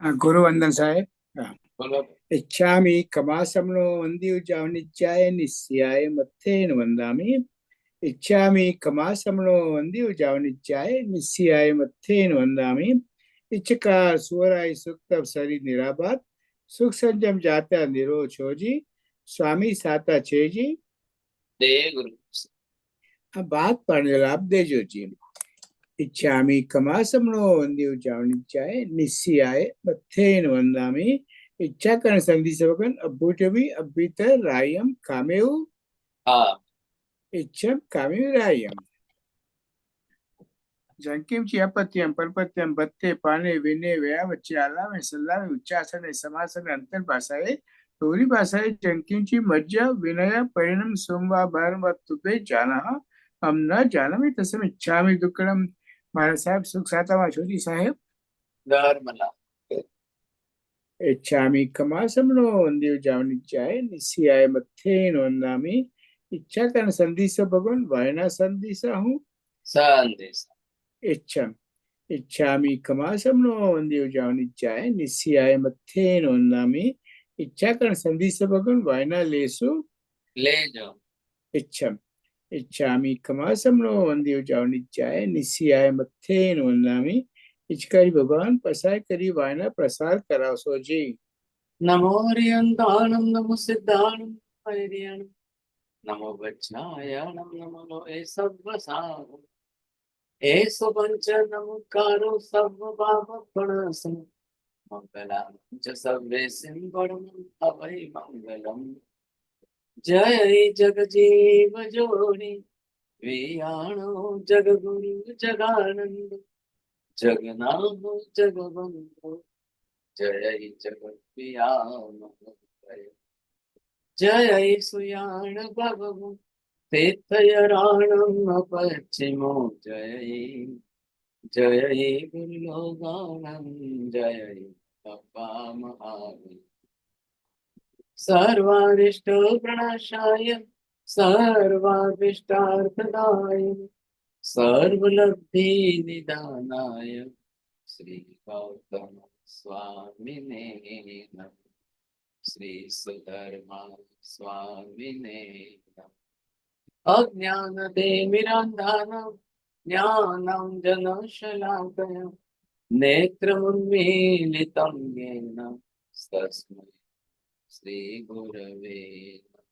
गुरुवंदन साहेब। हाँ। बोलो। इच्छामि कमासमनो वन्दियुजावनिच्याय निस्याय मत्थेन वन्दामि। इच्छामि कमासमनो वन्दियुजावनिच्याय निस्याय मत्थेन वन्दामि। इच्छकार सुवराय सुक्त सरी निराबाद सुख संजम जाता निरोचोजी स्वामी साता छेजी। दे गुरु। अब बात पढ़ने आप दे जो जी। इच्छामि कमासमनो वन्दियुजावनिच्याय निस्याय मत्थेन वन्दामि। इच्छा करण संधि सेवकन अभूतवी अभीतर रायम कामेउ हाँ। इच्छम कामेउ रायम। जंकिम चियापत्यम परपत्यम बत्ते पाने विने व्या वच्चे आलावे सल्लावे उच्चासने समासने अंतर भाषाए पूरी भाषाए जंकिम ची मज्जा विनय परिणम सोमवा बारम तुबे जाना हम न जानमी तस्म इच्छामि दुक्कडम। महाराज साहेब सुख साता मा छोटी साहेब। धर्मला। इच्छामि कमासमनो वंद्यो जावनिच्याय निस्याय मत्थेन वंदामि। इच्छा करण संधि से भगवान वायना संधि से हूँ। संदेश। इच्छम इच्छामि कमासमनो वंद्यो जावनिच्याय निस्याय मत्थेन वंदामि। इच्छा करण संधि से भगवान वायना लेसु। ले जाओ। इच्छम इच्छामि कमासमनो वंद्यो जावनिच्याय निस्याय मत्थेन वंदामि। इच्छकारी भगवान पसाय करी वायना प्रसार कराओ सो जी। नमो रियंताणम नमो सिद्धाणम परियणम नमो वज्रायणम नमो लोहे सव्वसारम एसो पंच नमकारो सव्व पाप प्रणसम मंगलम च सव्वे सिंहणम अभय मंगलम। जय जगजीव जोनि वियाणो जगगुरु जगानंद जगनाथ जगबंधु जय जगत्प्रियामय जय सुयाण भगवु तीर्थयराणम पश्चिमो जय जय गुरुलोगानंद जय पप्पा महावीर सर्वारिष्ट प्रणाशाय सर्वाभिष्टार्थदाय सर्वलब्धि निदानाय श्री गौतम स्वामिने नमः। श्री सुधर्मा स्वामिने नमः। अज्ञानतिमिरान्धानां ज्ञानाञ्जनशलाकया नेत्रमुन्मीलितं येन तस्मै श्री गुरवे नमः।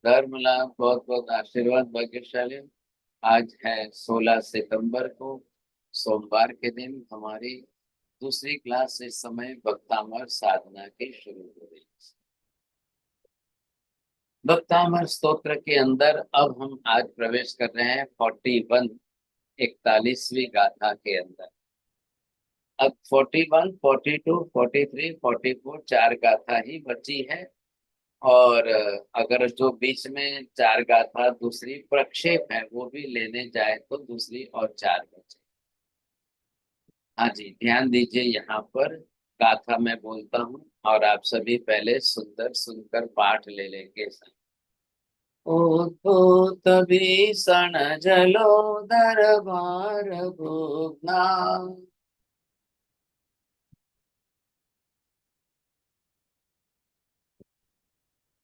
धर्मला बहुत बहुत आशीर्वाद भाग्यशाली। आज है 16 सितंबर को, सोमवार के दिन हमारी दूसरी क्लास इस समय भक्तामर साधना की शुरू हो रही है। भक्तामर स्तोत्र के अंदर अब हम आज प्रवेश कर रहे हैं 41 41वीं गाथा के अंदर। अब 41, 42, 43, 44 चार गाथा ही बची है। और अगर जो बीच में चार गाथा दूसरी प्रक्षेप है वो भी लेने जाए तो दूसरी और चार बचे। हाँ जी, ध्यान दीजिए, यहाँ पर गाथा मैं बोलता हूँ और आप सभी पहले सुंदर सुनकर पाठ ले लेंगे। उद्भूत भीषण जलो दरबार भुवना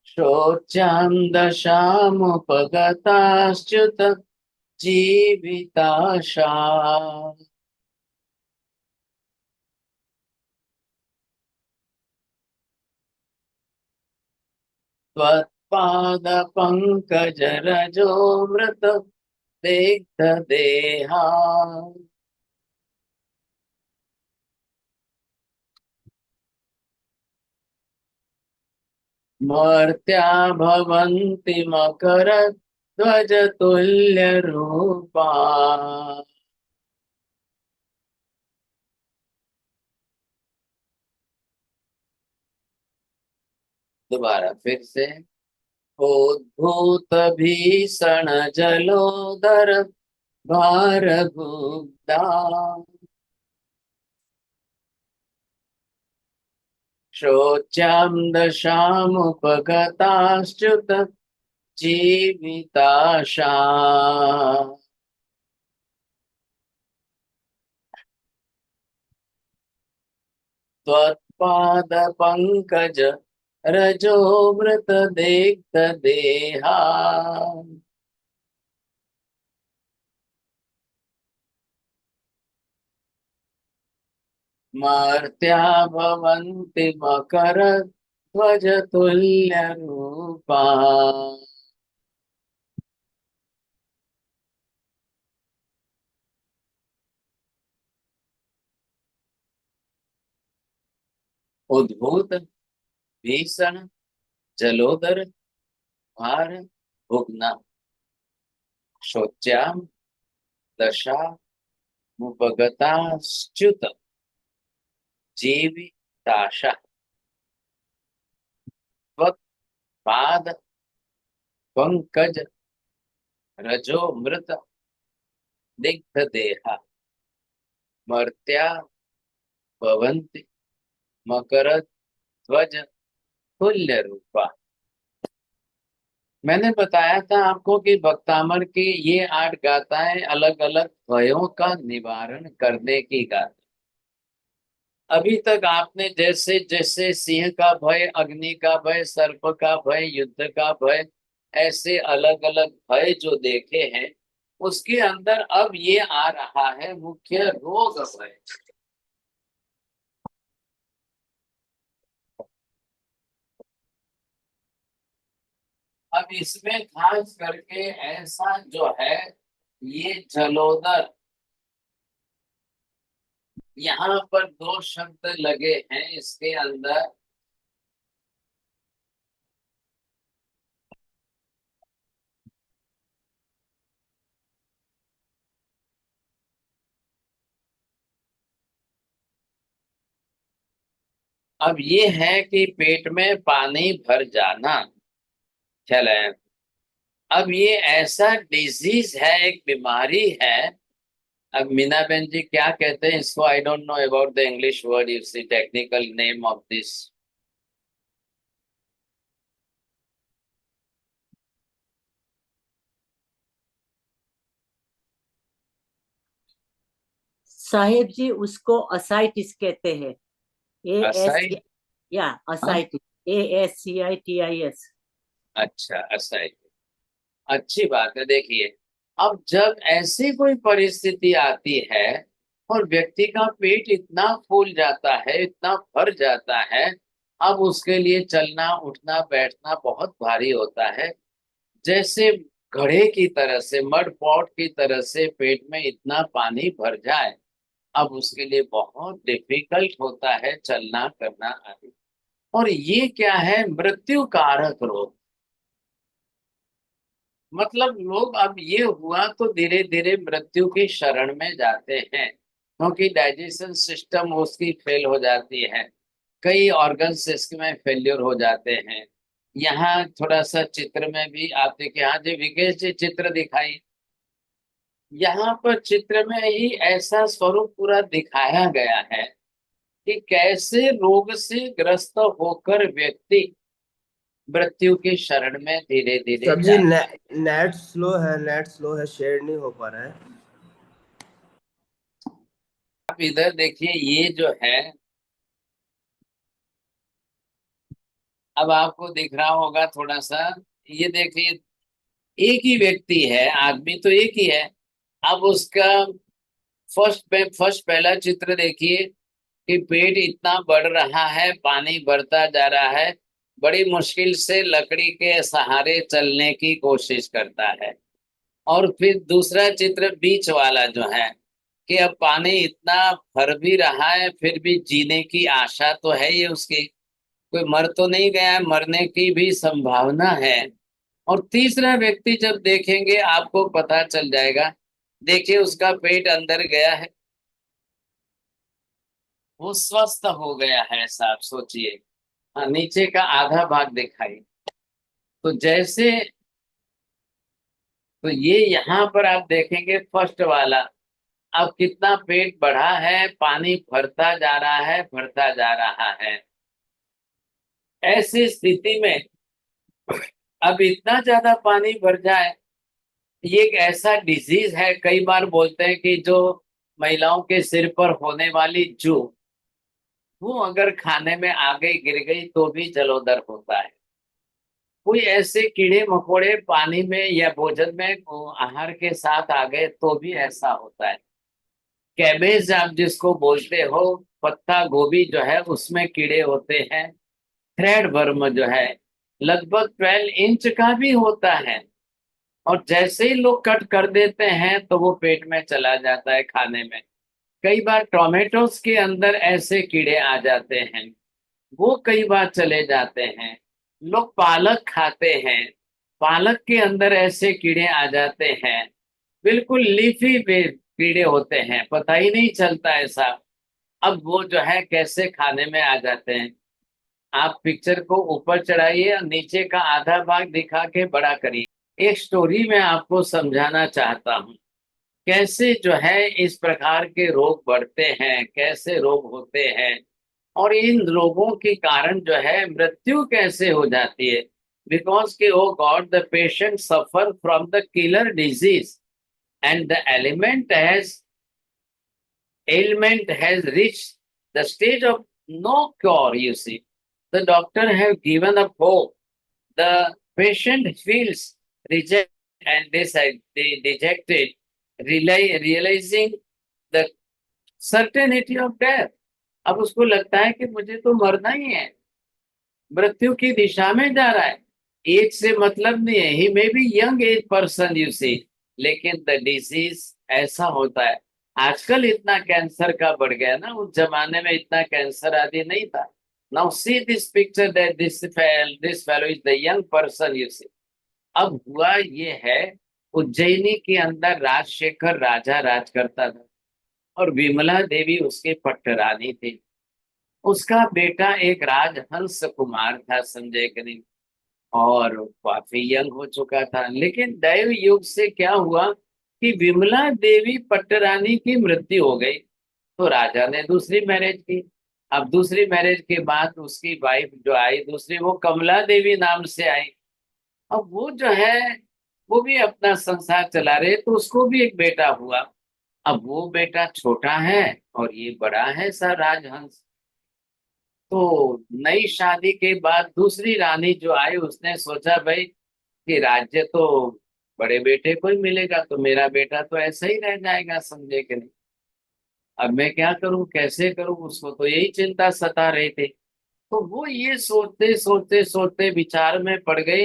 शोच्यान्दशामुपगताश्च्युत जीविताशा त्वत्पादपङ्कजरजोमृत देहा मर्त्या भवन्ति मकरध्वजतुल्यरूपा दोबारा फिर से। उद्भूत भीषण जलोदर भारभुक्ता शोच्यां दशामुपगताश्च्युत जीविताशा त्वत्पाद पंकज रजो मृत देक्त देहा। मर्त्या भवन्ति मकर ध्वज तुल्य रूपा। उद्भूत भीषण जलोदर भार भुग्ना। शोच्याम दशा मुपगताश्च्युत जीविताशा। त्वत्पाद पंकज रजो मृत दिग्ध देहा। मर्त्या भवन्ति मकर ध्वज तुल्य रूपा। मैंने बताया था आपको कि भक्तामर की ये 8 गाथाएं अलग अलग भयों का निवारण करने की गाथा। अभी तक आपने जैसे जैसे सिंह का भय, अग्नि का भय, सर्प का भय, युद्ध का भय, ऐसे अलग अलग भय जो देखे हैं, उसके अंदर अब ये आ रहा है मुख्य रोग भय। अब इसमें खास करके ऐसा जो है, ये जलोदर, यहाँ पर 2 शब्द लगे हैं इसके अंदर। अब ये है कि पेट में पानी भर जाना, ख्याल है। अब ये ऐसा डिजीज है, एक बीमारी है। अब मीना बहन जी क्या कहते हैं इसको? I don't know about the English word, it's the technical name of this. साहेब जी उसको असाइटिस कहते हैं। A S, aside? या हाँ, असाइटिस, ASCITIS। अच्छा, असाइड। अच्छी बात है। देखिए, अब जब ऐसी कोई परिस्थिति आती है और व्यक्ति का पेट इतना फूल जाता है, इतना भर जाता है, अब उसके लिए चलना उठना बैठना बहुत भारी होता है। जैसे घड़े की तरह से, मड पॉट की तरह से पेट में इतना पानी भर जाए, अब उसके लिए बहुत डिफिकल्ट होता है चलना करना आदि। और ये क्या है? मृत्यु कारक रोग। मतलब लोग, अब ये हुआ तो धीरे धीरे मृत्यु की शरण में जाते हैं, क्योंकि डाइजेशन सिस्टम उसकी फेल हो जाती है, कई ऑर्गन सिस्टम में फेल्योर हो जाते हैं। यहाँ थोड़ा सा चित्र में भी आप देखिए, हाँ जी विकेश जी चित्र दिखाई। यहाँ पर चित्र में ही ऐसा स्वरूप पूरा दिखाया गया है कि कैसे रोग से ग्रस्त होकर व्यक्ति मृत्यु की शरण में धीरे धीरे सब्जी जाता है। नेट स्लो है, नेट स्लो है, शेयर नहीं हो पा रहा है। आप इधर देखिए, ये जो है, अब आपको दिख रहा होगा थोड़ा सा, ये देखिए, एक ही व्यक्ति है, आदमी तो एक ही है। अब उसका फर्स्ट पहला चित्र देखिए कि पेट इतना बढ़ रहा है, पानी बढ़ता जा रहा है, बड़ी मुश्किल से लकड़ी के सहारे चलने की कोशिश करता है। और फिर दूसरा चित्र बीच वाला जो है कि अब पानी इतना भर भी रहा है, फिर भी जीने की आशा तो है ये उसकी, कोई मर तो नहीं गया है, मरने की भी संभावना है। और तीसरा व्यक्ति जब देखेंगे आपको पता चल जाएगा, देखिए उसका पेट अंदर गया है, वो स्वस्थ हो गया है, साहब सोचिए। हाँ, नीचे का आधा भाग दिखाई। तो जैसे, तो ये यहाँ पर आप देखेंगे फर्स्ट वाला, अब कितना पेट बढ़ा है, पानी भरता जा रहा है, भरता जा रहा है। ऐसी स्थिति में अब इतना ज्यादा पानी भर जाए, ये एक ऐसा डिजीज है, कई बार बोलते हैं कि जो महिलाओं के सिर पर होने वाली जू, वो अगर खाने में आ गई गिर गई तो भी जलोदर होता है। कोई ऐसे कीड़े मकोड़े पानी में या भोजन में आहार के साथ आ गए तो भी ऐसा होता है। कैबेज आप जिसको बोलते हो, पत्ता गोभी जो है उसमें कीड़े होते हैं। थ्रेड वर्म जो है लगभग 12 इंच का भी होता है, और जैसे ही लोग कट कर देते हैं तो वो पेट में चला जाता है खाने में। कई बार टोमेटोस के अंदर ऐसे कीड़े आ जाते हैं, वो कई बार चले जाते हैं। लोग पालक खाते हैं, पालक के अंदर ऐसे कीड़े आ जाते हैं। बिल्कुल लीफी कीड़े होते हैं, पता ही नहीं चलता ऐसा। अब वो जो है कैसे खाने में आ जाते हैं। आप पिक्चर को ऊपर चढ़ाइए और नीचे का आधा भाग दिखा के बड़ा करिए। एक स्टोरी में आपको समझाना चाहता हूँ कैसे जो है इस प्रकार के रोग बढ़ते हैं, कैसे रोग होते हैं, और इन रोगों के कारण जो है मृत्यु कैसे हो जाती है। बिकॉज कि oh god the patient suffer from the killer disease and the ailment has reached the stage of no cure, you see. The doctor have given up hope. The patient feels rejected and dejected, realizing the certainty of death. अब उसको लगता है कि मुझे तो मरना ही है, मृत्यु की दिशा में जा रहा है। एज से मतलब नहीं है, he may be young age person you see, लेकिन द डिजीज ऐसा होता है। आजकल इतना कैंसर का बढ़ गया ना, उस जमाने में इतना कैंसर आदि नहीं था। Now see this picture that this fellow is the young person you see. अब हुआ ये है, उज्जैनी के अंदर राजशेखर राजा राज करता था और विमला देवी उसके पट्टरानी थी। उसका बेटा एक राजहंस कुमार था संजय करीम, और काफी यंग हो चुका था। लेकिन दैव युग से क्या हुआ कि विमला देवी पट्टरानी की मृत्यु हो गई, तो राजा ने दूसरी मैरिज की। अब दूसरी मैरिज के बाद उसकी वाइफ जो आई दूसरी, वो कमला देवी नाम से आई। अब वो जो है वो भी अपना संसार चला रहे, तो उसको भी एक बेटा हुआ। अब वो बेटा छोटा है और ये बड़ा है सर राजहंस। तो नई शादी के बाद दूसरी रानी जो आई उसने सोचा भाई कि राज्य तो बड़े बेटे को ही मिलेगा, तो मेरा बेटा तो ऐसा ही रह जाएगा समझे कि नहीं। अब मैं क्या करूं, कैसे करूं, उसको तो यही चिंता सता रही थी। तो वो ये सोचते सोचते सोचते विचार में पड़ गई।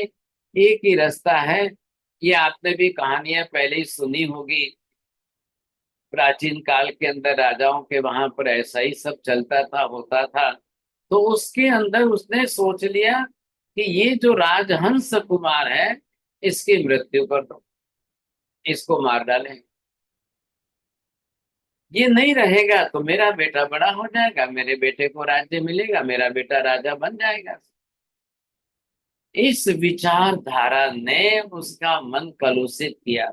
एक ही रास्ता है, ये आपने भी कहानियां पहले ही सुनी होगी। प्राचीन काल के अंदर राजाओं के वहां पर ऐसा ही सब चलता था, होता था। तो उसके अंदर उसने सोच लिया कि ये जो राजहंस कुमार है इसकी मृत्यु कर दो, इसको मार डालें। ये नहीं रहेगा तो मेरा बेटा बड़ा हो जाएगा, मेरे बेटे को राज्य मिलेगा, मेरा बेटा राजा बन जाएगा। इस विचारधारा ने उसका मन कलुषित किया।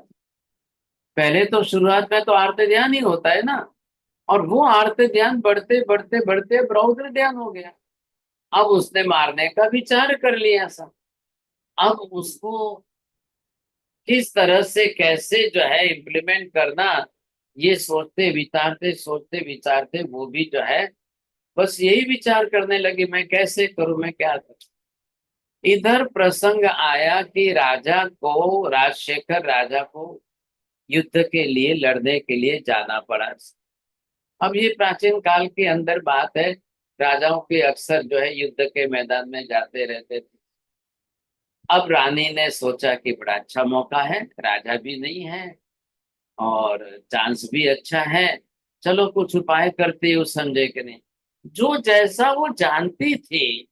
पहले तो शुरुआत में तो आर्त ध्यान ही होता है ना, और वो आर्त ध्यान बढ़ते बढ़ते बढ़ते रौद्र ध्यान हो गया। अब उसने मारने का विचार कर लिया सब। अब उसको किस तरह से कैसे जो है इम्प्लीमेंट करना, ये सोचते विचारते वो भी जो है बस यही विचार करने लगी, मैं कैसे करूं, मैं क्या करूं। इधर प्रसंग आया कि राजशेखर राजा को युद्ध के लिए लड़ने के लिए जाना पड़ा। अब ये प्राचीन काल के अंदर बात है, राजाओं के अक्सर जो है युद्ध के मैदान में जाते रहते थे। अब रानी ने सोचा कि बड़ा अच्छा मौका है, राजा भी नहीं है और चांस भी अच्छा है, चलो कुछ उपाय करते उस संजय के ने। जो जैसा वो जानती थी,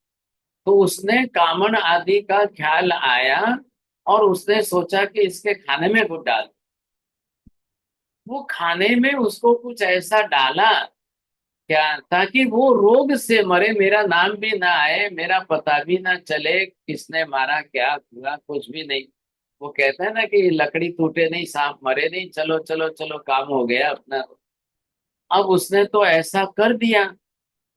तो उसने कामन आदि का ख्याल आया और उसने सोचा कि इसके खाने में कुछ डाल। वो खाने में उसको कुछ ऐसा डाला क्या, ताकि वो रोग से मरे, मेरा नाम भी ना आए, मेरा पता भी ना चले किसने मारा, क्या हुआ, कुछ भी नहीं। वो कहता है ना कि लकड़ी टूटे नहीं सांप मरे नहीं, चलो चलो चलो काम हो गया अपना। अब उसने तो ऐसा कर दिया।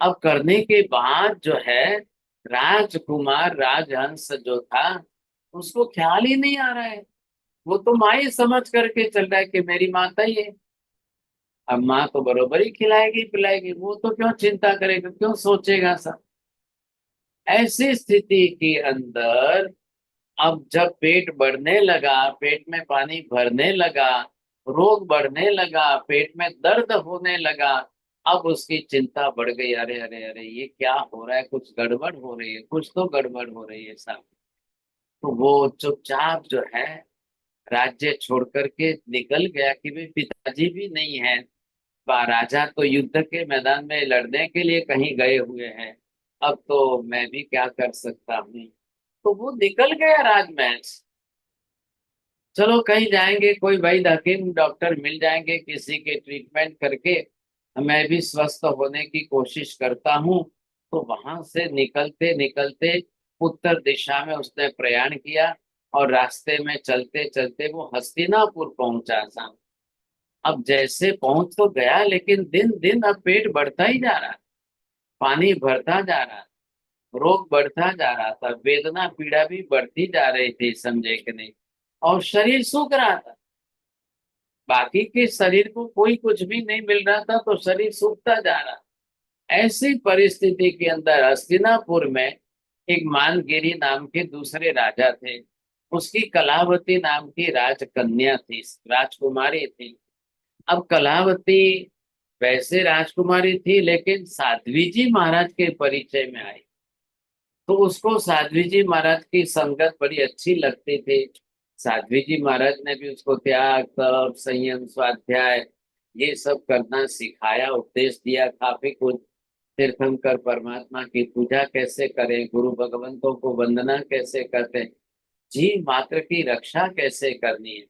अब करने के बाद जो है राजकुमार राजहंस जो था उसको ख्याल ही नहीं आ रहा है। वो तो माँ ही समझ करके चल रहा है कि मेरी माता ही है। अब माँ तो बरोबर ही खिलाएगी पिलाएगी, वो तो क्यों चिंता करेगा, क्यों सोचेगा सब। ऐसी स्थिति के अंदर अब जब पेट बढ़ने लगा, पेट में पानी भरने लगा, रोग बढ़ने लगा, पेट में दर्द होने लगा, अब उसकी चिंता बढ़ गई, अरे अरे अरे ये क्या हो रहा है, कुछ गड़बड़ हो रही है, कुछ तो गड़बड़ हो रही है साहब। तो वो चुपचाप जो है राज्य छोड़ करके निकल गया कि भाई पिताजी भी नहीं है, राजा तो युद्ध के मैदान में लड़ने के लिए कहीं गए हुए हैं, अब तो मैं भी क्या कर सकता हूँ। तो वो निकल गया राजमहल से। चलो कहीं जाएंगे, कोई वैद्य हकीम डॉक्टर मिल जाएंगे, किसी के ट्रीटमेंट करके मैं भी स्वस्थ होने की कोशिश करता हूँ। तो वहां से निकलते निकलते उत्तर दिशा में उसने प्रयाण किया, और रास्ते में चलते चलते वो हस्तिनापुर पहुंचा था। अब जैसे पहुंच तो गया, लेकिन दिन दिन अब पेट बढ़ता ही जा रहा, पानी भरता जा रहा, रोग बढ़ता जा रहा था, वेदना पीड़ा भी बढ़ती जा रही थी, समझे कि नहीं। और शरीर सूख रहा था, बाकी के शरीर को कोई कुछ भी नहीं मिल रहा था, तो शरीर सूखता जा रहा। ऐसी परिस्थिति के अंदर हस्तिनापुर में एक मानगिरी नाम के दूसरे राजा थे, उसकी कलावती नाम की राजकन्या थी, राजकुमारी थी। अब कलावती वैसे राजकुमारी थी, लेकिन साध्वी जी महाराज के परिचय में आई, तो उसको साध्वी जी महाराज की संगत बड़ी अच्छी लगती थी। साध्वी जी महाराज ने भी उसको त्याग तप संयम स्वाध्याय ये सब करना सिखाया, उपदेश दिया काफी कुछ। तीर्थंकर परमात्मा की पूजा कैसे करें, गुरु भगवंतों को वंदना कैसे करते हैं, जीव मात्र की रक्षा कैसे करनी है,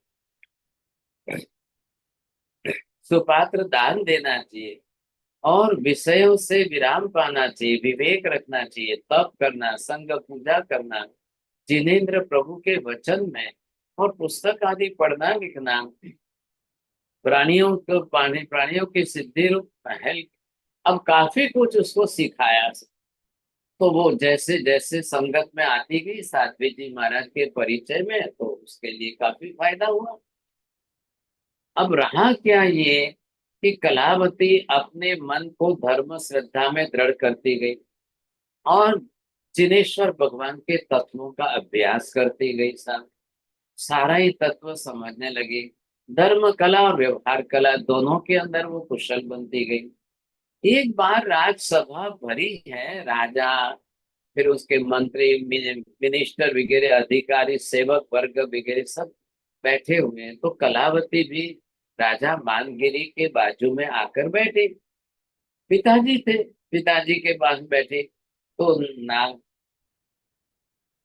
सुपात्र दान देना चाहिए, और विषयों से विराम पाना चाहिए, विवेक रखना चाहिए, तप करना, संग पूजा करना, जिनेन्द्र प्रभु के वचन में, और पुस्तक आदि पढ़ना लिखना, प्राणियों को प्राणियों की सिद्धि रूप पहल। अब काफी कुछ उसको सिखाया। तो वो जैसे जैसे संगत में आती गई साध्वी जी महाराज के परिचय में, तो उसके लिए काफी फायदा हुआ। अब रहा क्या ये कि कलावती अपने मन को धर्म श्रद्धा में दृढ़ करती गई, और जिनेश्वर भगवान के तत्वों का अभ्यास करती गई, सारा ही तत्व समझने लगी। धर्म कला और व्यवहार कला दोनों के अंदर वो कुशल बनती गई। एक बार राजसभा भरी है, राजा फिर उसके मंत्री मिनिस्टर वगैरह अधिकारी सेवक वर्ग वगैरह सब बैठे हुए हैं, तो कलावती भी राजा मानगिरी के बाजू में आकर बैठी। पिताजी थे, पिताजी के पास बैठे। तो ना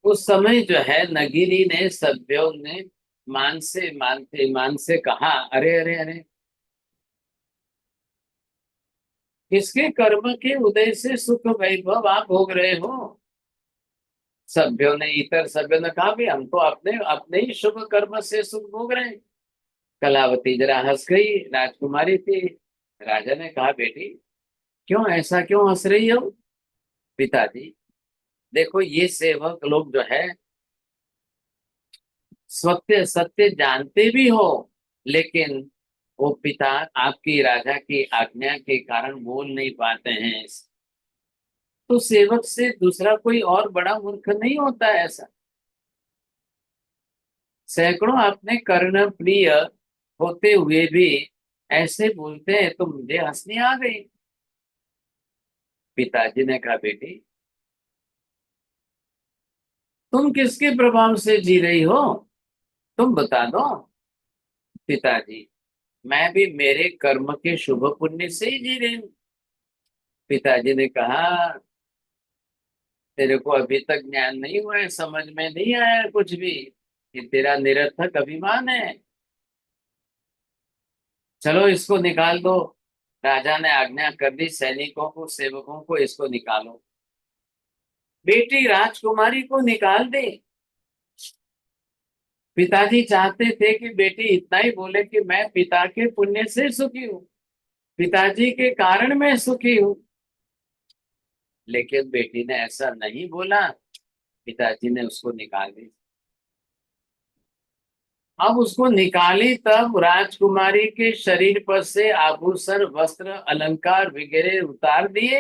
उस समय जो है नगीरी ने सभ्यों ने मान से कहा, अरे अरे अरे किसके कर्म के उदय से सुख वैभव आप भोग रहे हो। सभ्यों ने इतर सभ्यों ने कहा भी हम तो अपने अपने ही शुभ कर्म से सुख भोग रहे हैं। कलावती जरा हंस गई, राजकुमारी थी। राजा ने कहा बेटी क्यों ऐसा क्यों हंस रही हो। पिताजी देखो ये सेवक लोग जो है सत्य सत्य जानते भी हो, लेकिन वो पिता आपकी राजा की आज्ञा के कारण बोल नहीं पाते हैं। तो सेवक से दूसरा कोई और बड़ा मूर्ख नहीं होता है ऐसा। सैकड़ों अपने कर्ण प्रिय होते हुए भी ऐसे बोलते हैं, तो मुझे हंसनी आ गई। पिताजी ने कहा बेटी तुम किसके प्रभाव से जी रही हो, तुम बता दो। पिताजी मैं भी मेरे कर्म के शुभ पुण्य से ही जी रही हूँ। पिताजी ने कहा तेरे को अभी तक ज्ञान नहीं हुआ है, समझ में नहीं आया है कुछ भी, ये तेरा निरर्थक अभिमान है, चलो इसको निकाल दो। राजा ने आज्ञा कर दी, सैनिकों को सेवकों को इसको निकालो। बेटी राजकुमारी को निकाल दे। पिताजी चाहते थे कि बेटी इतना ही बोले कि मैं पिता के पुण्य से सुखी हूँ, पिताजी के कारण मैं सुखी हूँ, लेकिन बेटी ने ऐसा नहीं बोला। पिताजी ने उसको निकाल दी। अब उसको निकाली तब राजकुमारी के शरीर पर से आभूषण वस्त्र अलंकार वगैरह उतार दिए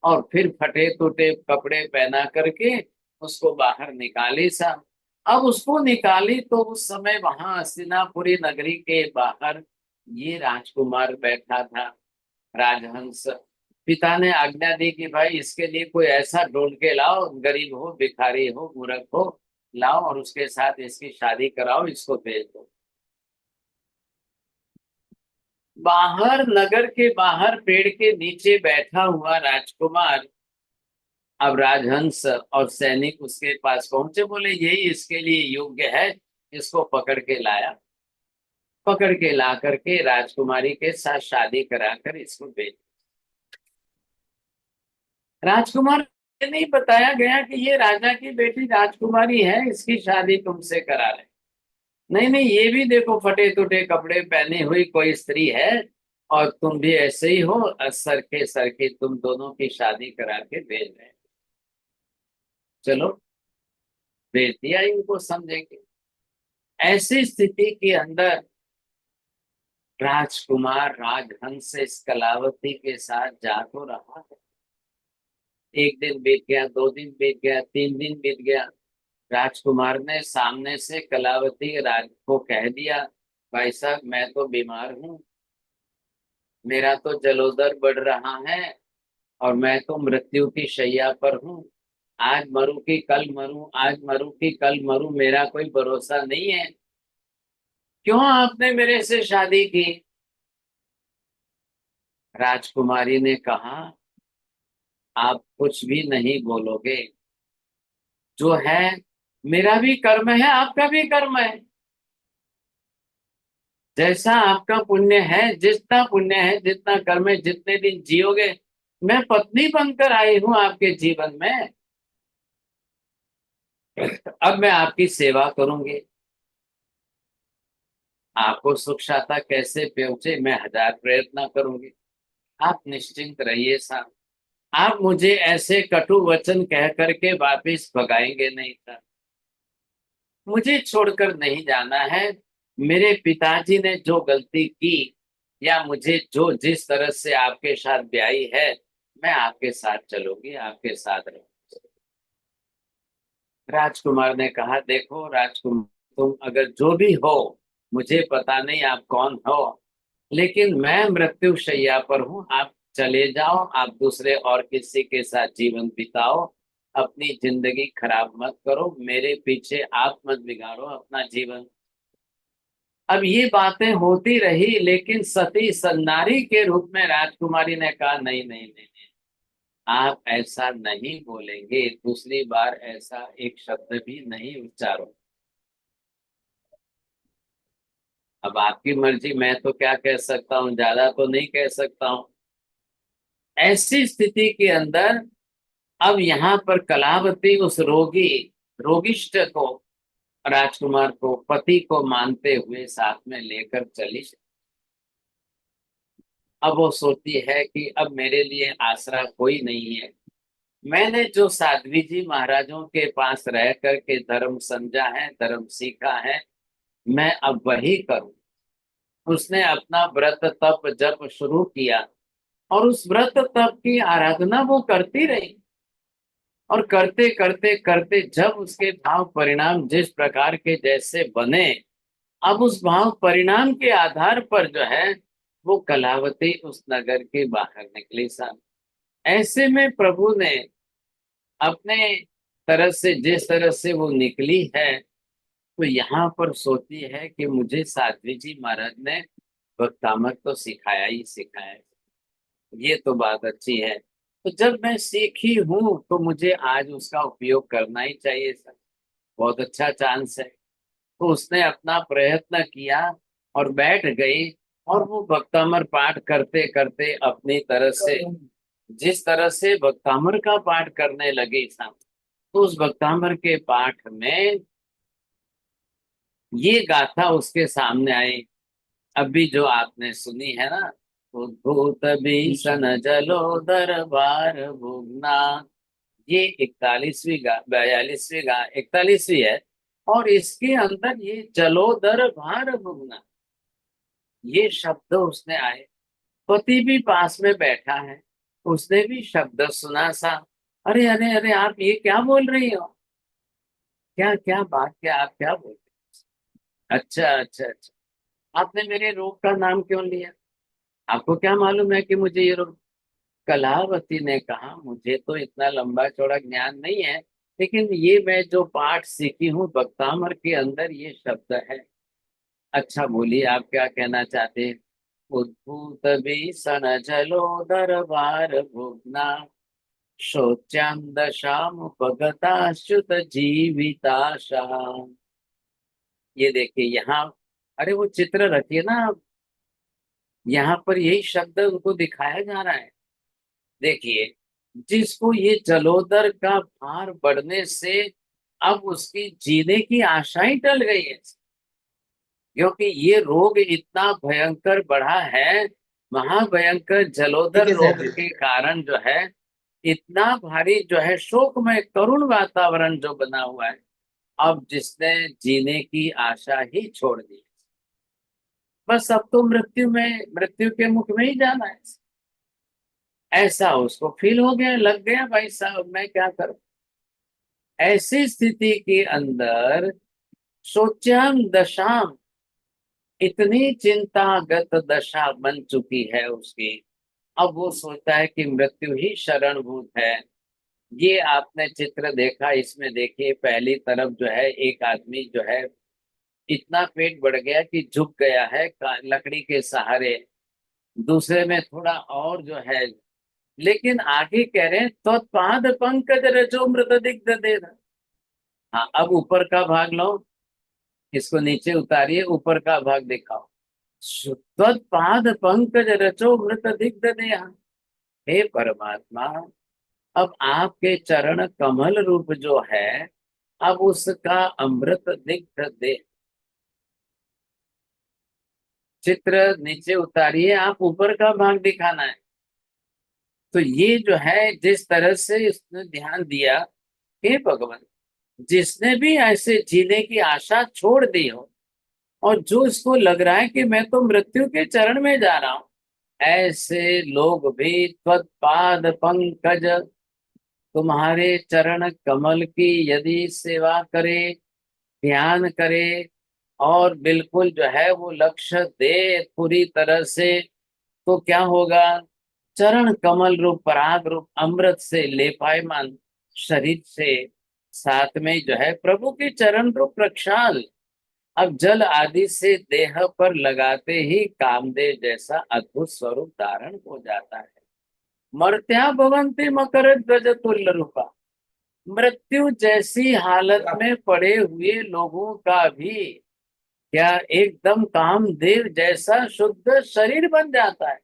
और फिर फटे टूटे कपड़े पहना करके उसको बाहर निकाली सा। अब उसको निकाली तो उस समय वहां हस्तिनापुरी नगरी के बाहर ये राजकुमार बैठा था, राजहंस। पिता ने आज्ञा दी कि भाई इसके लिए कोई ऐसा ढूंढ के लाओ, गरीब हो, भिखारी हो, मूर्ख हो, लाओ और उसके साथ इसकी शादी कराओ, इसको भेज दो। बाहर नगर के बाहर पेड़ के नीचे बैठा हुआ राजकुमार, अब राजहंस और सैनिक उसके पास पहुंचे, बोले यही इसके लिए योग्य है, इसको पकड़ के लाया। पकड़ के ला करके राजकुमारी के साथ शादी कराकर इसको भेज। राजकुमार ये नहीं बताया गया कि ये राजा की बेटी राजकुमारी है, इसकी शादी तुमसे करा रहे। नहीं नहीं, ये भी देखो फटे टूटे कपड़े पहनी हुई कोई स्त्री है और तुम भी ऐसे ही हो, सर के तुम दोनों की शादी करा के भेज रहे हैं। चलो भेज दिया, इनको समझेंगे। ऐसी स्थिति के अंदर राजकुमार राजहंस से इस कलावती के साथ जा तो रहा है। एक दिन बीत गया, 2 दिन बीत गया, 3 दिन बीत गया। राजकुमार ने सामने से कलावती राज को कह दिया, भाई साहब मैं तो बीमार हूँ, मेरा तो जलोदर बढ़ रहा है और मैं तो मृत्यु की शैया पर हूँ। आज मरूं कि कल मरूं, आज मरूं कि कल मरूं, मेरा कोई भरोसा नहीं है। क्यों आपने मेरे से शादी की? राजकुमारी ने कहा, आप कुछ भी नहीं बोलोगे, जो है मेरा भी कर्म है, आपका भी कर्म है। जैसा आपका पुण्य है, जितना पुण्य है, जितना कर्म है, जितने दिन जियोगे, मैं पत्नी बनकर आई हूं आपके जीवन में। अब मैं आपकी सेवा करूंगी। आपको सुख शांता कैसे पहुंचे, मैं 1000 प्रयत्न करूंगी। आप निश्चिंत रहिए साहब, आप मुझे ऐसे कटु वचन कह करके वापिस भगाएंगे नहीं था। मुझे छोड़कर नहीं जाना है। मेरे पिताजी ने जो गलती की या मुझे जो जिस तरह से आपके साथ ब्याही है, मैं आपके साथ चलूंगी, आपके साथ रहूंगी। राजकुमार ने कहा, देखो राजकुमार, तुम अगर जो भी हो, मुझे पता नहीं आप कौन हो, लेकिन मैं मृत्यु शैया पर हूं। आप चले जाओ, आप दूसरे और किसी के साथ जीवन बिताओ, अपनी जिंदगी खराब मत करो, मेरे पीछे आप मत बिगाड़ो अपना जीवन। अब ये बातें होती रही, लेकिन सती सन्नारी के रूप में राजकुमारी ने कहा, नहीं नहीं नहीं नहीं, आप ऐसा नहीं बोलेंगे, दूसरी बार ऐसा एक शब्द भी नहीं उच्चारो। अब आपकी मर्जी, मैं तो क्या कह सकता हूँ, ज्यादा तो नहीं कह सकता हूँ। ऐसी स्थिति के अंदर अब यहाँ पर कलावती उस रोगिष्ठ को, राजकुमार को, पति को मानते हुए साथ में लेकर चली। अब वो सोचती है कि अब मेरे लिए आसरा कोई नहीं है। मैंने जो साध्वी जी महाराजों के पास रह करके धर्म समझा है, धर्म सीखा है, मैं अब वही करूं। उसने अपना व्रत तप जप शुरू किया और उस व्रत तप की आराधना वो करती रही। और करते करते करते जब उसके भाव परिणाम जिस प्रकार के जैसे बने, अब उस भाव परिणाम के आधार पर जो है वो कलावती उस नगर के बाहर निकली सन। ऐसे में प्रभु ने अपने तरह से, जिस तरह से वो निकली है, तो यहाँ पर सोचती है कि मुझे साध्वी जी महाराज ने भक्तामृत तो सिखाया ही सिखाया है। ये तो बात अच्छी है, तो जब मैं सीखी हूं तो मुझे आज उसका उपयोग करना ही चाहिए सर। बहुत अच्छा चांस है। तो उसने अपना प्रयत्न किया और बैठ गई और वो भक्तामर पाठ करते करते अपनी तरह से, जिस तरह से भक्तामर का पाठ करने लगी साहब, तो उस भक्तामर के पाठ में ये गाथा उसके सामने आई, अभी जो आपने सुनी है ना, उद्भूत भीषण जलो दरबार भुगना। ये 41वीं 42वीं 41वीं है और इसके अंदर ये जलोदर भार भुगना, ये शब्द उसने आए। पति भी पास में बैठा है, उसने भी शब्द सुना सा, अरे अरे अरे आप ये क्या बोल रही हो, क्या क्या बात, क्या आप क्या बोल रही हो? अच्छा अच्छा अच्छा, आपने मेरे रोग का नाम क्यों लिया, आपको क्या मालूम है कि मुझे ये रोग। कलावती ने कहा मुझे तो इतना लंबा चौड़ा ज्ञान नहीं है, लेकिन ये मैं जो पाठ सीखी हूँ भक्तामर के अंदर ये शब्द है। अच्छा बोलिए आप क्या कहना चाहते हैं। उद्भूत भीषण जलोदर भार भुगना, शोच्याम दशाम उपगताच्युत जीविताशा। ये देखिए यहाँ, अरे वो चित्र रखिए ना आप, यहाँ पर यही शब्द उनको दिखाया जा रहा है। देखिए, जिसको ये जलोदर का भार बढ़ने से अब उसकी जीने की आशा ही टल गई है, क्योंकि ये रोग इतना भयंकर बढ़ा है, महाभयंकर ठीक जलोदर है रोग सर। के कारण जो है इतना भारी जो है शोकमय करुण वातावरण जो बना हुआ है, अब जिसने जीने की आशा ही छोड़ दी, बस अब तो मृत्यु के मुख में ही जाना है, ऐसा उसको फील हो गया, लग गया भाई साहब मैं क्या करूं। ऐसी स्थिति के अंदर सोच्याम दशाम, इतनी चिंतागत दशा बन चुकी है उसकी, अब वो सोचता है कि मृत्यु ही शरणभूत है। ये आपने चित्र देखा, इसमें देखिए पहली तरफ जो है एक आदमी जो है इतना पेट बढ़ गया कि झुक गया है लकड़ी के सहारे, दूसरे में थोड़ा और जो है, लेकिन आगे कह रहे हैं त्वत्पाद पंकज रजो मृत दिग्ध दे। हाँ अब ऊपर का भाग लो, इसको नीचे उतारिए, ऊपर का भाग दिखाओ। त्वत्पाद पंकज रचो मृत दिग्ध दे। हे परमात्मा, अब आपके चरण कमल रूप जो है, अब उसका अमृत दिग्ध दे। चित्र नीचे उतारिए, आप ऊपर का भाग दिखाना है। तो ये जो है जिस तरह से इसने ध्यान दिया, हे भगवान, जिसने भी ऐसे जीने की आशा छोड़ दी हो और जो इसको लग रहा है कि मैं तो मृत्यु के चरण में जा रहा हूं, ऐसे लोग भी त्वत्पाद पंकज, तुम्हारे चरण कमल की यदि सेवा करे, ध्यान करे और बिल्कुल जो है वो लक्ष्य दे पूरी तरह से, तो क्या होगा, चरण कमल रूप पराग रूप अमृत से लेपायमान शरीर से, साथ में जो है प्रभु के चरण रूप प्रक्षाल, अब जल आदि से देह पर लगाते ही कामदेव जैसा अद्भुत स्वरूप धारण हो जाता है। मर्त्या भवन्ति मकर ध्वज तुल्य रूपा, मृत्यु जैसी हालत में पड़े हुए लोगों का भी क्या एकदम कामदेव जैसा शुद्ध शरीर बन जाता है,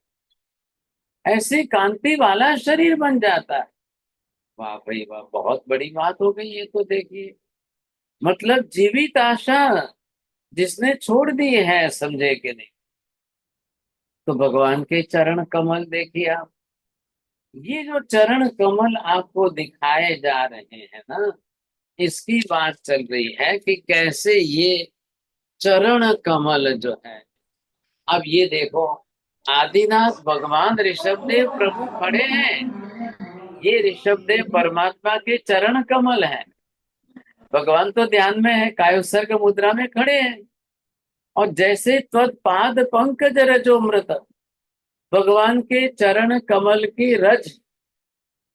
ऐसी कांति वाला शरीर बन जाता है। वाह भाई वाह, बहुत बड़ी बात हो गई ये तो। देखिए मतलब जीवित आशा जिसने छोड़ दी है, समझे कि नहीं। तो भगवान के चरण कमल देखिए आप, ये जो चरण कमल आपको दिखाए जा रहे हैं ना, इसकी बात चल रही है कि कैसे ये चरण कमल जो है, अब ये देखो आदिनाथ भगवान ऋषभदेव प्रभु खड़े हैं, ये ऋषभदेव परमात्मा के चरण कमल है। भगवान तो ध्यान में है, कायोत्सर्ग मुद्रा में खड़े हैं, और जैसे त्वत्पाद पंकज रजोमृत, भगवान के चरण कमल की रज,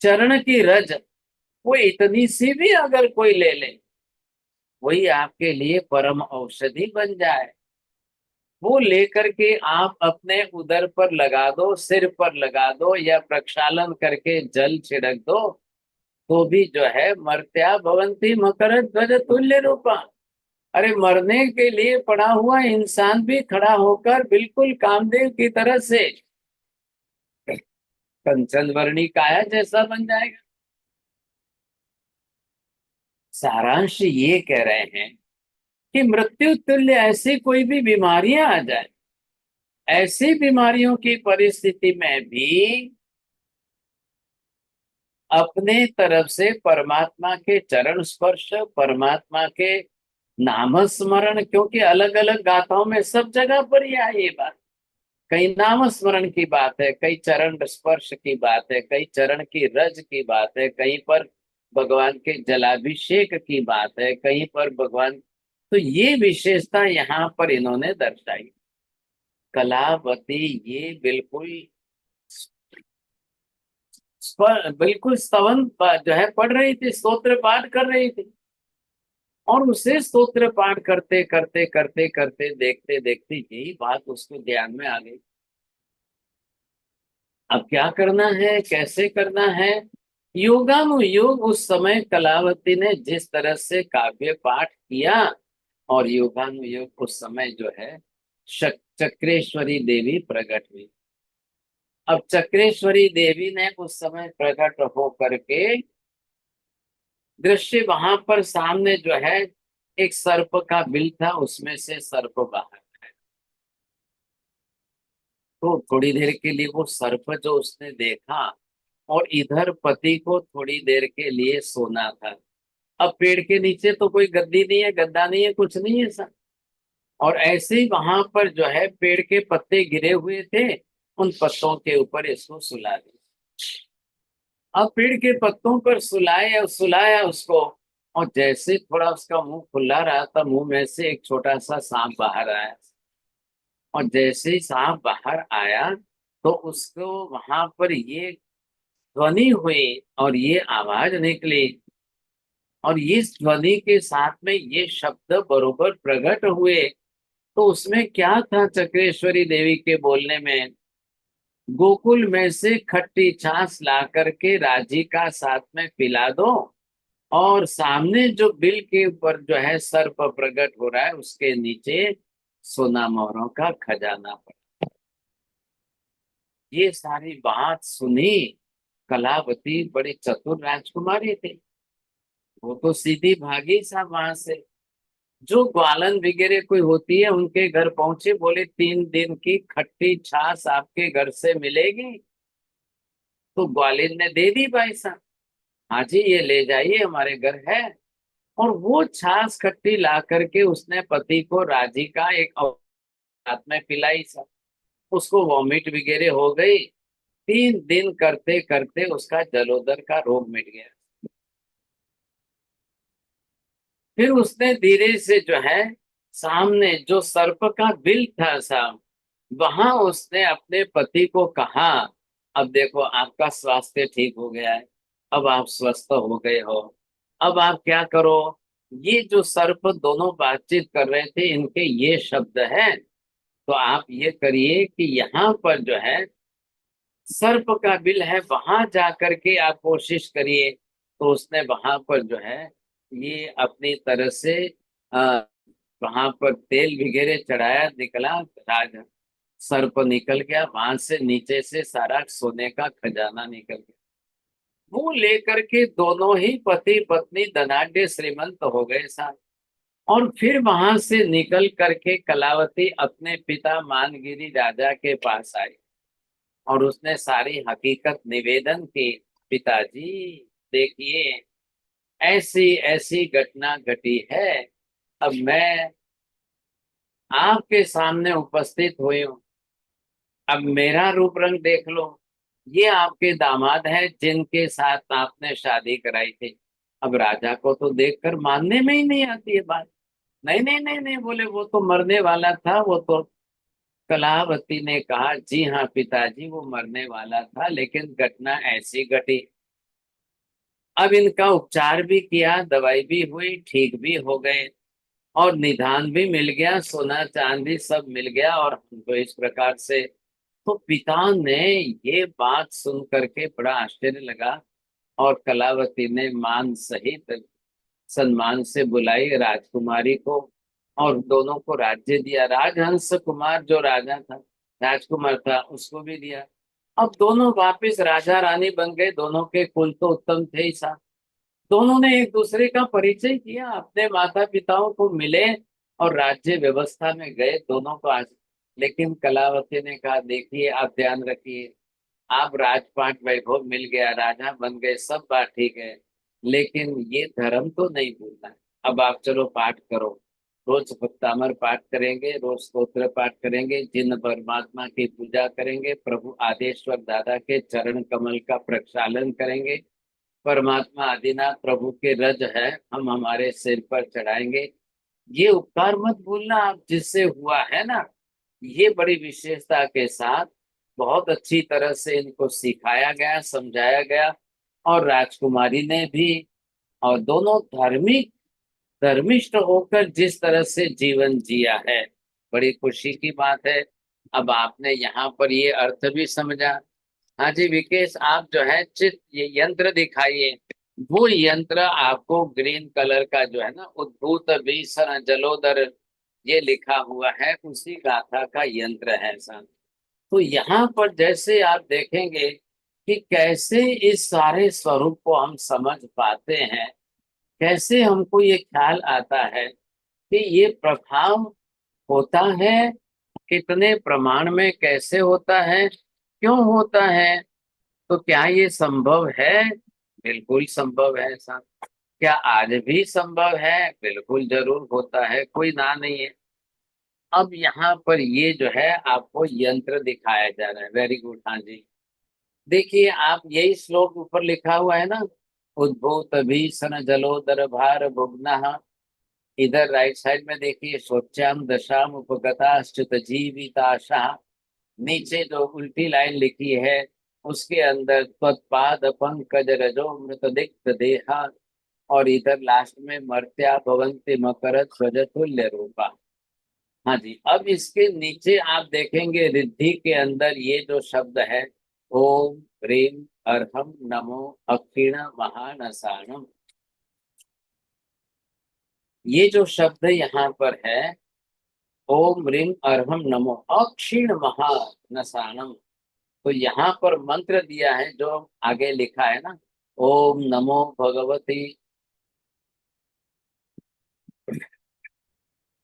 चरण की रज, वो इतनी सी भी अगर कोई ले ले, वही आपके लिए परम औषधि बन जाए। वो लेकर के आप अपने उदर पर लगा दो, सिर पर लगा दो, या प्रक्षालन करके जल छिड़क दो, तो भी जो है मर्त्या भवंती मकर ध्वज तुल्य रूपा, अरे मरने के लिए पड़ा हुआ इंसान भी खड़ा होकर बिल्कुल कामदेव की तरह से कंचन वर्णी काया जैसा बन जाएगा। सारांश ये कह रहे हैं कि मृत्यु तुल्य ऐसी कोई भी बीमारियां आ जाए, ऐसी बीमारियों की परिस्थिति में भी अपने तरफ से परमात्मा के चरण स्पर्श, परमात्मा के नामस्मरण, क्योंकि अलग अलग गाथाओं में सब जगह पर ही है ये बात। कहीं नाम स्मरण की बात है, कहीं चरण स्पर्श की बात है, कहीं चरण की रज की बात है, कहीं पर भगवान के जलाभिषेक की बात है, कहीं पर भगवान। तो ये विशेषता यहाँ पर इन्होंने दर्शाई। कलावती ये बिल्कुल बिल्कुल स्तवन जो है पढ़ रही थी, स्तोत्र पाठ कर रही थी, और उसे स्तोत्र पाठ करते करते करते करते देखते देखते यही बात उसको ध्यान में आ गई। अब क्या करना है, कैसे करना है। योगानुयोग उस समय कलावती ने जिस तरह से काव्य पाठ किया, और योगानुयोग उस समय जो है चक्रेश्वरी देवी प्रकट हुई। अब चक्रेश्वरी देवी ने उस समय प्रकट हो करके दृश्य वहां पर सामने जो है एक सर्प का बिल था, उसमें से सर्प बाहर। तो थोड़ी देर के लिए वो सर्प जो उसने देखा, और इधर पति को थोड़ी देर के लिए सोना था। अब पेड़ के नीचे तो कोई गद्दी नहीं है, गद्दा नहीं है, कुछ नहीं है सर। और ऐसे ही वहां पर जो है पेड़ के पत्ते गिरे हुए थे, उन पत्तों के ऊपर इसको सुला दिया। अब पेड़ के पत्तों पर सुलाया सुलाया उसको, और जैसे थोड़ा उसका मुंह खुला रहा था, मुंह में से एक छोटा सा सांप बाहर आया। और जैसे ही सांप बाहर आया, तो उसको वहां पर ये ध्वनि हुई और ये आवाज निकली, और इस ध्वनि के साथ में ये शब्द बरोबर प्रकट हुए। तो उसमें क्या था चक्रेश्वरी देवी के बोलने में, गोकुल में से खट्टी छाछ ला करके राजी का साथ में पिला दो, और सामने जो बिल के ऊपर जो है सर्प प्रकट हो रहा है, उसके नीचे सोना मोहरों का खजाना पड़ा। ये सारी बात सुनी। कलावती बड़ी चतुर राजकुमारी थी, वो तो सीधी भागी साहब वहां से। जो ग्वालन वगैरह कोई होती है उनके घर पहुंचे, बोले 3 दिन की खट्टी छाछ आपके घर से मिलेगी। तो ग्वालिन ने दे दी भाई साहब, हाँ जी ये ले जाइए हमारे घर है। और वो छाछ खट्टी ला करके उसने पति को राजी का एक रात में पिलाई सब। उसको वॉमिट वगैरह हो गई। 3 दिन करते करते उसका जलोदर का रोग मिट गया। फिर उसने धीरे से जो है सामने जो सर्प का बिल था साहब, वहां उसने अपने पति को कहा, अब देखो आपका स्वास्थ्य ठीक हो गया है, अब आप स्वस्थ हो गए हो, अब आप क्या करो। ये जो सर्प दोनों बातचीत कर रहे थे, इनके ये शब्द हैं, तो आप ये करिए कि यहाँ पर जो है सर्प का बिल है, वहां जा करके आप कोशिश करिए। तो उसने वहां पर जो है ये अपनी तरह से आ, वहां पर तेल वगैरह चढ़ाया, निकला राज सर्प निकल गया वहां से, नीचे से सारा सोने का खजाना निकल गया। वो लेकर के दोनों ही पति पत्नी धनाढ्य श्रीमंत हो गए साहब। और फिर वहां से निकल करके कलावती अपने पिता मानगिरी राजा के पास आई, और उसने सारी हकीकत निवेदन की। पिताजी देखिए, ऐसी ऐसी घटना घटी है। अब मैं आपके सामने उपस्थित हुई हूँ, अब मेरा रूप रंग देख लो। ये आपके दामाद हैं जिनके साथ आपने शादी कराई थी। अब राजा को तो देखकर मानने में ही नहीं आती है बात। नहीं नहीं नहीं नहीं, बोले वो तो मरने वाला था वो तो। कलावती ने कहा जी हाँ पिताजी, वो मरने वाला था, लेकिन घटना ऐसी घटी। अब इनका उपचार भी किया, दवाई भी हुई, ठीक भी हो गए, और निदान भी मिल गया, सोना चांदी सब मिल गया, और हमको इस प्रकार से। तो पिता ने ये बात सुन करके बड़ा आश्चर्य लगा, और कलावती ने मान सहित सम्मान से बुलाई राजकुमारी को, और दोनों को राज्य दिया। राजहंस कुमार जो राजा था, राजकुमार था, उसको भी दिया। अब दोनों वापिस राजा रानी बन गए। दोनों के कुल तो उत्तम थे ही साहब। दोनों ने एक दूसरे का परिचय किया, अपने माता पिताओं को मिले, और राज्य व्यवस्था में गए दोनों को आज। लेकिन कलावती ने कहा देखिए आप ध्यान रखिए, आप राजपाट वैभव मिल गया, राजा बन गए, सब बात ठीक है, लेकिन ये धर्म तो नहीं भूलना है। अब आप चलो पाठ करो। रोज भक्तामर पाठ करेंगे, रोज स्तोत्र पाठ करेंगे, जिन परमात्मा की पूजा करेंगे, प्रभु आदेश्वर दादा के चरण कमल का प्रक्षालन करेंगे, परमात्मा आदिनाथ प्रभु के रज है हम हमारे सिर पर चढ़ाएंगे। ये उपकार मत भूलना आप, जिससे हुआ है ना, ये बड़ी विशेषता के साथ बहुत अच्छी तरह से इनको सिखाया गया, समझाया गया। और राजकुमारी ने भी, और दोनों धार्मिक धर्मिष्ठ होकर जिस तरह से जीवन जिया है, बड़ी खुशी की बात है। अब आपने यहाँ पर ये अर्थ भी समझा। हाँ जी विकेश, आप जो है ये यंत्र दिखाइए। वो यंत्र आपको ग्रीन कलर का जो है ना, उद्भूत भीषण जलोदर ये लिखा हुआ है, उसी गाथा का यंत्र है सर। तो यहाँ पर जैसे आप देखेंगे कि कैसे इस सारे स्वरूप को हम समझ पाते हैं, कैसे हमको ये ख्याल आता है कि ये प्रभाव होता है, कितने प्रमाण में कैसे होता है, क्यों होता है, तो क्या ये संभव है? बिल्कुल संभव है साहब। क्या आज भी संभव है? बिल्कुल जरूर होता है, कोई ना नहीं है। अब यहाँ पर ये जो है आपको यंत्र दिखाया जा रहा है। वेरी गुड, हाँ जी। देखिए आप, यही श्लोक ऊपर लिखा हुआ है ना, उद्भूत भीषण जलोदर भार भुग्ना। इधर राइट साइड में देखिए, सोच्याम दशाम उपगताश्चित जीविताशा। नीचे जो उल्टी लाइन लिखी है उसके अंदर त्वत्पाद पंकज रजो मृत दिक्त देहा, और इधर लास्ट में मर्त्या भवंति मकर ध्वज तुल्य रूपा। हाँ जी, अब इसके नीचे आप देखेंगे रिद्धि के अंदर ये जो शब्द है, ओम ह्रीम अर्हम नमो अक्षिण महानसानम, ये जो शब्द यहाँ पर है, ओम ह्रीम अर्हम नमो अक्षिण महानसानम, तो यहाँ पर मंत्र दिया है जो आगे लिखा है ना, ओम नमो भगवती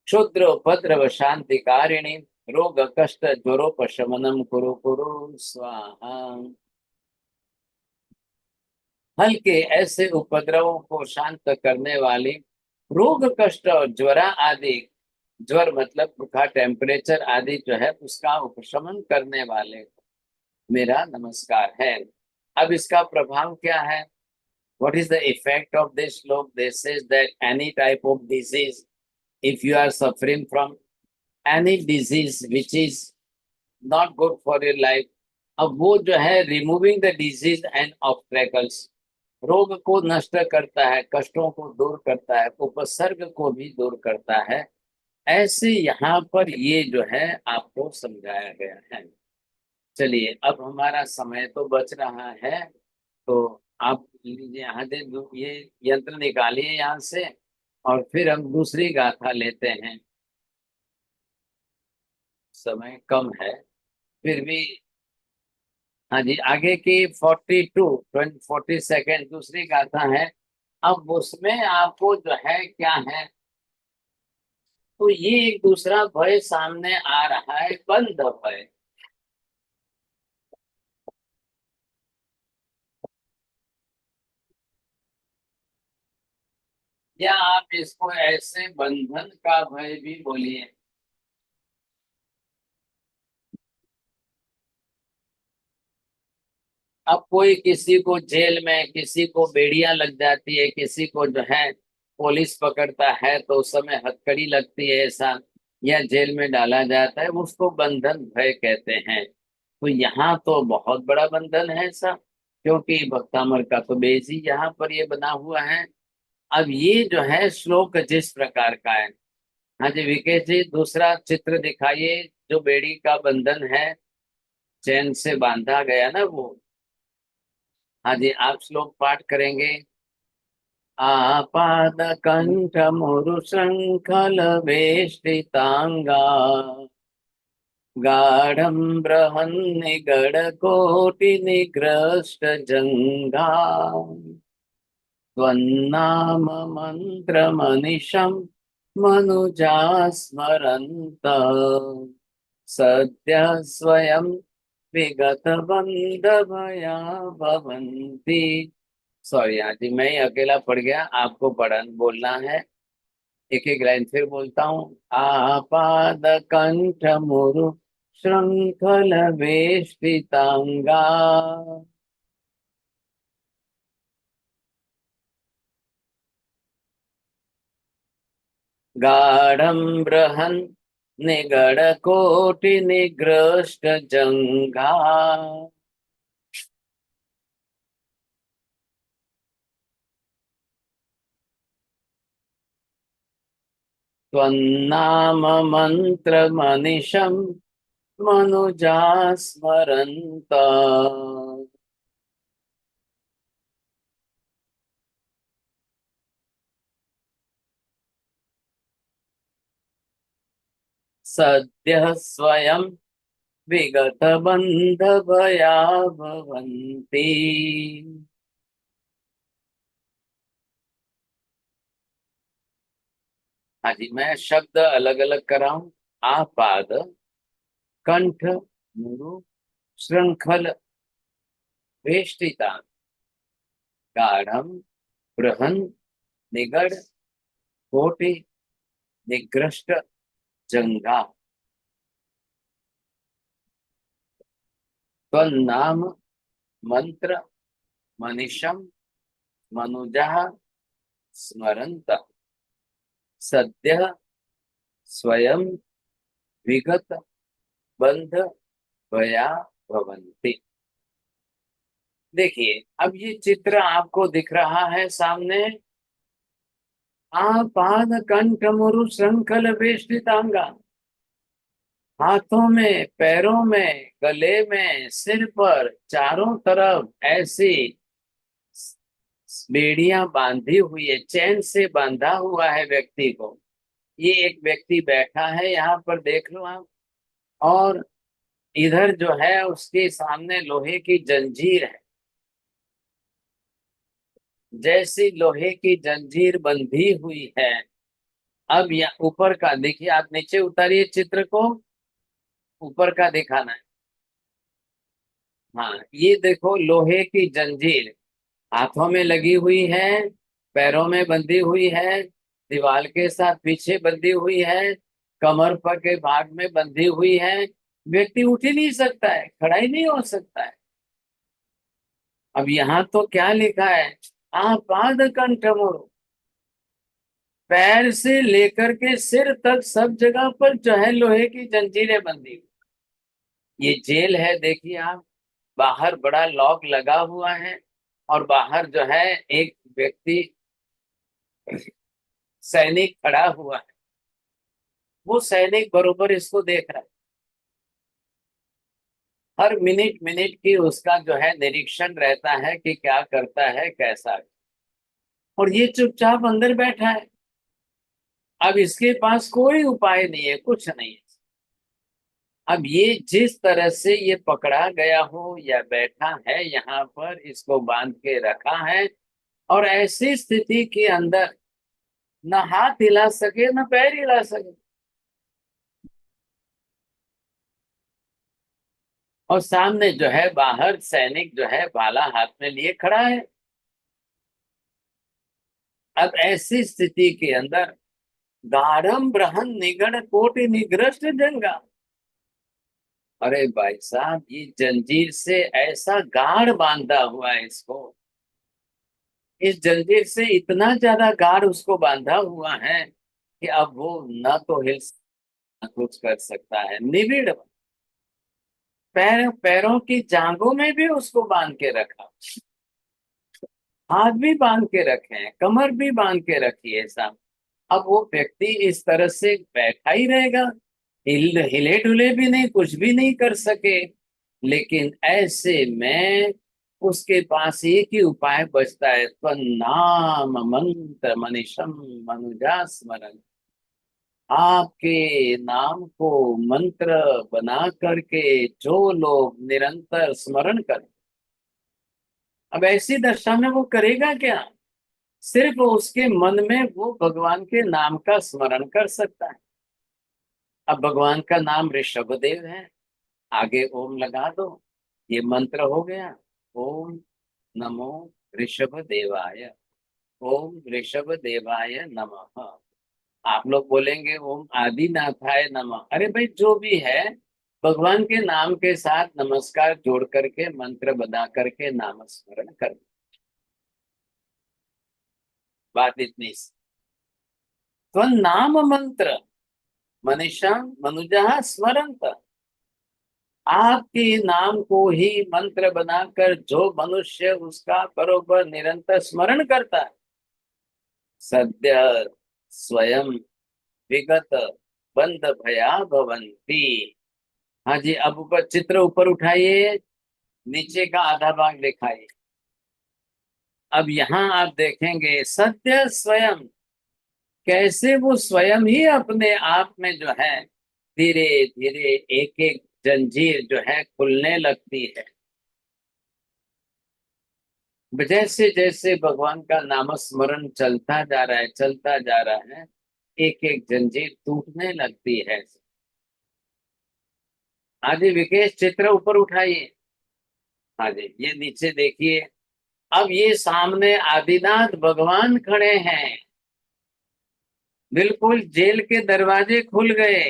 क्षुद्र उपद्रव शांतिकारिणी रोग कष्ट ज्वरोपशमनम कुरु कुरु स्वाहा। हल्के ऐसे उपद्रवों को शांत करने वाली, रोग कष्ट और ज्वरा आदि, ज्वर मतलब सूखा टेम्परेचर आदि जो है उसका उपशमन करने वाले मेरा नमस्कार है। अब इसका प्रभाव क्या है? What is the effect of this श्लोक? This says that any type of disease, if you are suffering from any disease which is not good for your life, अब वो जो है removing the disease and obstacles, रोग को नष्ट करता है, कष्टों को दूर करता है, उपसर्ग को भी दूर करता है। ऐसे यहाँ पर ये जो है आपको समझाया गया है। चलिए, अब हमारा समय तो बच रहा है, तो आप लीजिए यहाँ से ये यंत्र निकालिए यहाँ से, और फिर हम दूसरी गाथा लेते हैं। समय कम है फिर भी। हाँ जी, आगे की 40 दूसरी गाथा है। अब उसमें आपको जो है क्या है, तो ये एक दूसरा भय सामने आ रहा है, बंध भय। या आप इसको ऐसे बंधन का भय भी बोलिए। अब कोई किसी को जेल में, किसी को बेड़ियां लग जाती है, किसी को जो है पुलिस पकड़ता है तो उस समय हथकड़ी लगती है ऐसा, या जेल में डाला जाता है, उसको बंधन भय कहते हैं। तो यहाँ तो बहुत बड़ा बंधन है ऐसा, क्योंकि भक्तामर का तो बेस ही यहाँ पर ये बना हुआ है। अब ये जो है श्लोक जिस प्रकार का है, हाँ जी विकेश जी, दूसरा चित्र दिखाइए। जो बेड़ी का बंधन है, चैन से बांधा गया ना वो। हाँ जी, आप श्लोक पाठ करेंगे। आपाद कंठ मुरु श्रृंखल वेष्टितांगा गाढ़ं बृहन्निगड कोटि निग्रष्ट जंघा त्वन्नाम मंत्र मनिशं मनुजा स्मरन्त सद्य स्वयं विगत बंध भया भवन्ति। सॉरी, आज मैं ही अकेला पढ़ गया, आपको पढ़न बोलना है। एक एक लाइन फिर बोलता हूँ। आपाद कंठ मुरु श्रृंखल वेष्टितांगा, गाढ़ं बृहन् निगड़ कोटि निग्रष्ट जंघा, त्वन्नाम मंत्र मनिशं मनुजा स्मरन्त। सद्यः स्वयं विगत बंध भया भवन्ति। हाँ जी, मैं शब्द अलग अलग कर रहा हूं। आपाद, कंठ, मुरु, श्रृंखल, वेष्टिता, गाढ़ं बृहन् निगड़ कोटि निग्रष्ट जंघा, त्वन्नाम मंत्र मनिशं मनुजः स्मरन्त। सद्यः स्वयं विगत बंध भया भवन्ति। देखिए, अब ये चित्र आपको दिख रहा है सामने। आपाद कंठ मुरु श्रृंखल वेष्टितांगा, हाथों में, पैरों में, गले में, सिर पर, चारों तरफ ऐसी बेड़ियां बांधी हुई है, चैन से बांधा हुआ है व्यक्ति को। ये एक व्यक्ति बैठा है यहाँ पर, देख लो आप। और इधर जो है उसके सामने लोहे की जंजीर है। जैसी लोहे की जंजीर बंधी हुई है। अब यहाँ ऊपर का देखिए, आप नीचे उतारिए चित्र को, ऊपर का दिखाना है। हाँ, ये देखो लोहे की जंजीर हाथों में लगी हुई है, पैरों में बंधी हुई है, दीवार के साथ पीछे बंधी हुई है, कमर पर के भाग में बंधी हुई है। व्यक्ति उठ ही नहीं सकता है, खड़ा ही नहीं हो सकता है। अब यहाँ तो क्या लिखा है? आपाद कंठ मोरो, पैर से लेकर के सिर तक सब जगह पर जो है लोहे की जंजीरें बंधी हुई। ये जेल है, देखिए आप। बाहर बड़ा लॉक लगा हुआ है और बाहर जो है एक व्यक्ति सैनिक खड़ा हुआ है। वो सैनिक बरोबर इसको देख रहा है। हर मिनट मिनट की उसका जो है निरीक्षण रहता है कि क्या करता है, कैसा है। और ये चुपचाप अंदर बैठा है। अब इसके पास कोई उपाय नहीं है, कुछ नहीं है। अब ये जिस तरह से ये पकड़ा गया हो या बैठा है यहाँ पर, इसको बांध के रखा है, और ऐसी स्थिति के अंदर न हाथ हिला सके न पैर हिला सके। और सामने जो है बाहर सैनिक जो है भाला हाथ में लिए खड़ा है। अब ऐसी स्थिति के अंदर गाढ़ं बृहन् निगड़ कोटि निग्रष्ट जंगा। अरे भाई साहब, ये जंजीर से ऐसा गाढ़ बांधा हुआ है इसको। इस जंजीर से इतना ज्यादा गाढ़ उसको बांधा हुआ है कि अब वो न तो हिल न कुछ कर सकता है। निबिड़ पैरों की जांघों में भी उसको बांध के रखा, हाथ भी बांध के रखे हैं, कमर भी बांध के रखी है साहब। अब वो व्यक्ति इस तरह से बैठा ही रहेगा, हिले डुले भी नहीं, कुछ भी नहीं कर सके। लेकिन ऐसे में उसके पास एक ही उपाय बचता है, नाम मंत्र मनिशम मनुजा स्मरण। आपके नाम को मंत्र बना करके जो लोग निरंतर स्मरण करें। अब ऐसी दशा में वो करेगा क्या? सिर्फ उसके मन में वो भगवान के नाम का स्मरण कर सकता है। अब भगवान का नाम ऋषभदेव है, आगे ओम लगा दो, ये मंत्र हो गया। ओम नमो ऋषभ देवाय, ओम ऋषभ देवाय नमः। आप लोग बोलेंगे ओम आदिनाथाय नमः, अरे भाई जो भी है भगवान के नाम के साथ नमस्कार जोड़ करके मंत्र बना करके नाम स्मरण कर, बात इतनी सी। तो नाम मंत्र मनीषा मनुजा स्मरंत, आपके नाम को ही मंत्र बनाकर जो मनुष्य उसका बरोबर निरंतर स्मरण करता है, सद्य स्वयं विगत बंद भया भवंती। हाँ जी, अब ऊपर चित्र ऊपर उठाइए, नीचे का आधा भाग दिखाइए। अब यहाँ आप देखेंगे सत्य स्वयं, कैसे वो स्वयं ही अपने आप में जो है धीरे धीरे एक एक जंजीर जो है खुलने लगती है। जैसे जैसे भगवान का नाम स्मरण चलता जा रहा है, चलता जा रहा है, एक एक जंजीर टूटने लगती है। हाँ जी विकेश, चित्र ऊपर उठाइए। हाँ जी, ये नीचे देखिए। अब ये सामने आदिनाथ भगवान खड़े हैं, बिल्कुल जेल के दरवाजे खुल गए,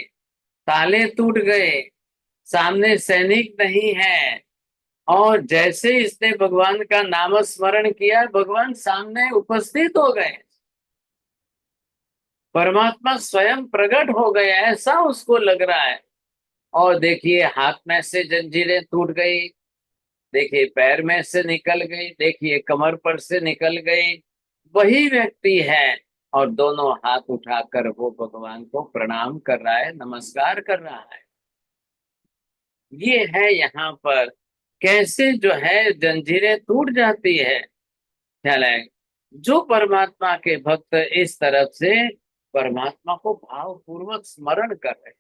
ताले टूट गए, सामने सैनिक नहीं है, और जैसे इसने भगवान का नाम स्मरण किया भगवान सामने उपस्थित हो गए, परमात्मा स्वयं प्रकट हो गए, ऐसा उसको लग रहा है। और देखिए हाथ में से जंजीरें टूट गई, देखिए पैर में से निकल गई, देखिए कमर पर से निकल गई, वही व्यक्ति है। और दोनों हाथ उठाकर वो भगवान को प्रणाम कर रहा है, नमस्कार कर रहा है। ये है यहाँ पर कैसे जो है जंजीरें टूट जाती है। ख्याल है, जो परमात्मा के भक्त इस तरफ से परमात्मा को भावपूर्वक स्मरण कर रहे,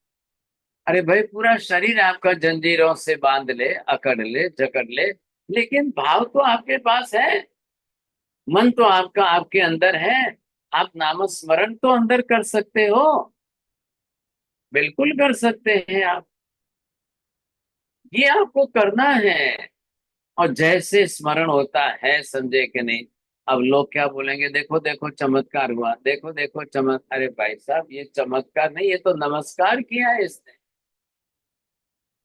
अरे भाई पूरा शरीर आपका जंजीरों से बांध ले, अकड़ ले, जकड़ ले, लेकिन भाव तो आपके पास है, मन तो आपका आपके अंदर है, आप नाम स्मरण तो अंदर कर सकते हो, बिल्कुल कर सकते हैं आप, ये आपको करना है। और जैसे स्मरण होता है संजय के नहीं, अब लोग क्या बोलेंगे, देखो देखो चमत्कार हुआ, देखो देखो अरे भाई साहब ये चमत्कार नहीं, ये तो नमस्कार किया है इसने,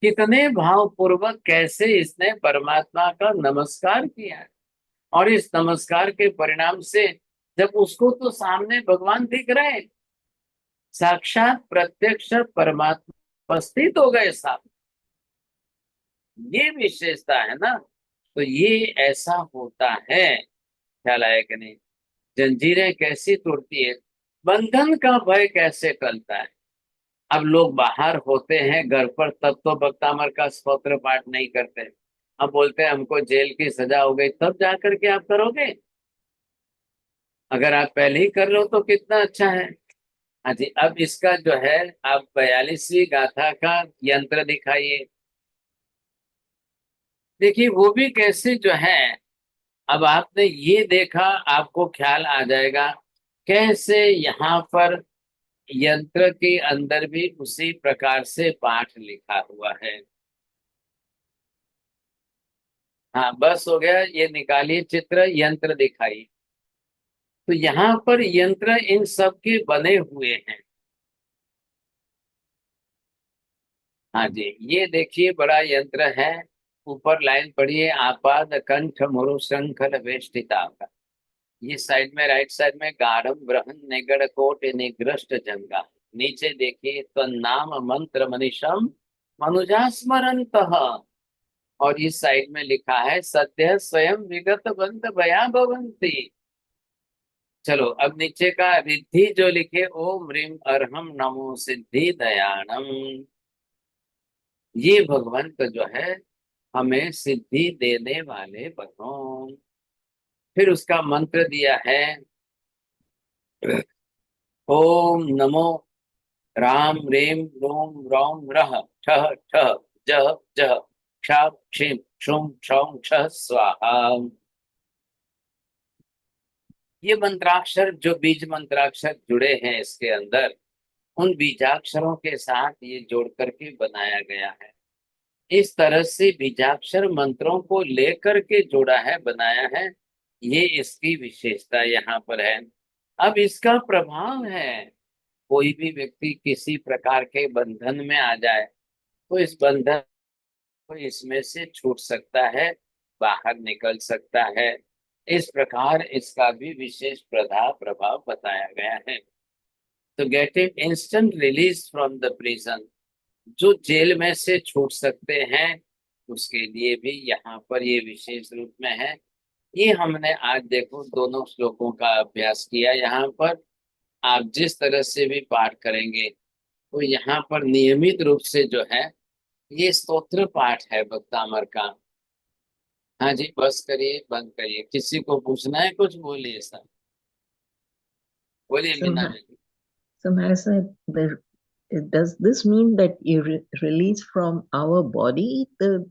कितने भावपूर्वक कैसे इसने परमात्मा का नमस्कार किया है। और इस नमस्कार के परिणाम से जब उसको तो सामने भगवान दिख रहे हैं, साक्षात प्रत्यक्ष परमात्मा उपस्थित हो गए साहब, ये विशेषता है ना। तो ये ऐसा होता है, ख्याल आया कि नहीं। जंजीरें कैसी तोड़ती है, बंधन का भय कैसे टलता है। अब लोग बाहर होते हैं घर पर, तब तो भक्तामर का स्तोत्र पाठ नहीं करते, अब बोलते हैं हमको जेल की सजा हो गई, तब जाकर के आप करोगे। अगर आप पहले ही कर लो तो कितना अच्छा है। हाँ जी, अब इसका जो है आप 42वीं गाथा का यंत्र दिखाइए, देखिए वो भी कैसे जो है। अब आपने ये देखा, आपको ख्याल आ जाएगा कैसे यहाँ पर यंत्र के अंदर भी उसी प्रकार से पाठ लिखा हुआ है। हाँ बस हो गया, ये निकालिए चित्र, यंत्र दिखाइए। तो यहाँ पर यंत्र इन सब के बने हुए हैं। हाँ जी, ये देखिए बड़ा यंत्र है, ऊपर लाइन पढ़िए, आपाद कंठ मुरु श्रृंखल वेष्टिता का। ये साइड में, राइट साइड में गाढ़म ब्रहन निगड़ कोट निग्रष्ट जंगा। नीचे देखिए तो नाम मंत्र मनीषम मनुजा स्मरंत, और इस साइड में लिखा है सत्य स्वयं विगत बंद भया भवंती। चलो अब नीचे का रिद्धि जो लिखे, ओम ह्रीम अरहम नमो सिद्धि दयाणम, ये भगवंत जो है हमें सिद्धि देने वाले बनो। फिर उसका मंत्र दिया है, ओम नमो राम रेम रोम रोम रह ठह ठह जह जह क्षाम क्षीम क्षुम क्षौम क्षः स्वाहा। ये मंत्राक्षर जो बीज मंत्राक्षर जुड़े हैं इसके अंदर, उन बीजाक्षरों के साथ ये जोड़ करके बनाया गया है। इस तरह से बीजाक्षर मंत्रों को लेकर के जोड़ा है, बनाया है, ये इसकी विशेषता यहाँ पर है। अब इसका प्रभाव है, कोई भी व्यक्ति किसी प्रकार के बंधन में आ जाए तो इस बंधन को इसमें से छूट सकता है, बाहर निकल सकता है। इस प्रकार इसका भी विशेष प्रभाव बताया गया है। तो getting instant release from the prison, जो जेल में से छूट सकते हैं उसके लिए भी यहाँ पर ये विशेष रूप में है। ये हमने आज देखो दोनों श्लोकों का अभ्यास किया। यहाँ पर आप जिस तरह से भी पाठ करेंगे तो यहाँ पर नियमित रूप से जो है ये स्तोत्र पाठ है भक्तामर का। हाँ जी, बस करिए, बंद करिए। किसी को पूछना है कुछ, बोलिए सर, बोलिए So, Meena Ma- ji. so Maharaj Sahib, does this mean that you release from our body the